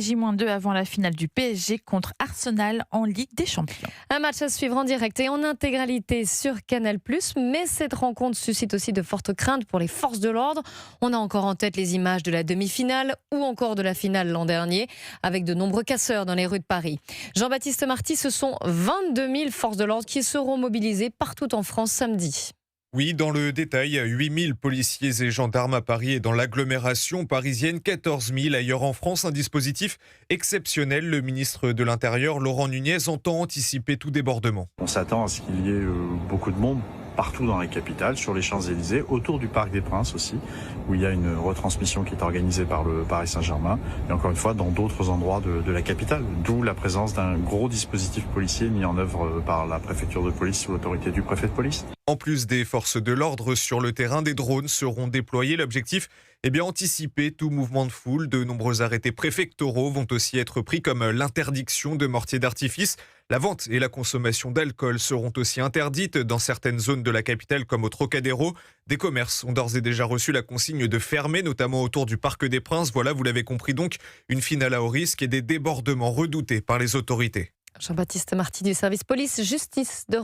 J-2 avant la finale du PSG contre Arsenal en Ligue des Champions. Un match à suivre en direct et en intégralité sur Canal+, mais cette rencontre suscite aussi de fortes craintes pour les forces de l'ordre. On a encore en tête les images de la demi-finale ou encore de la finale l'an dernier, avec de nombreux casseurs dans les rues de Paris. Jean-Baptiste Marty, ce sont 22 000 forces de l'ordre qui seront mobilisées partout en France samedi. Oui, dans le détail, 8 000 policiers et gendarmes à Paris et dans l'agglomération parisienne, 14 000 ailleurs en France. Un dispositif exceptionnel. Le ministre de l'Intérieur, Laurent Nunez, entend anticiper tout débordement. On s'attend à ce qu'il y ait beaucoup de monde partout dans la capitale, sur les Champs-Élysées, autour du Parc des Princes aussi, où il y a une retransmission qui est organisée par le Paris Saint-Germain, et encore une fois dans d'autres endroits de la capitale, d'où la présence d'un gros dispositif policier mis en œuvre par la préfecture de police sous l'autorité du préfet de police. En plus des forces de l'ordre sur le terrain, des drones seront déployés. L'objectif est bien anticiper tout mouvement de foule. De nombreux arrêtés préfectoraux vont aussi être pris, comme l'interdiction de mortiers d'artifice. La vente et la consommation d'alcool seront aussi interdites dans certaines zones de la capitale comme au Trocadéro. Des commerces ont d'ores et déjà reçu la consigne de fermer, notamment autour du Parc des Princes. Voilà, vous l'avez compris donc, une finale à haut risque et des débordements redoutés par les autorités. Jean-Baptiste Marty du service police-justice d'Europe.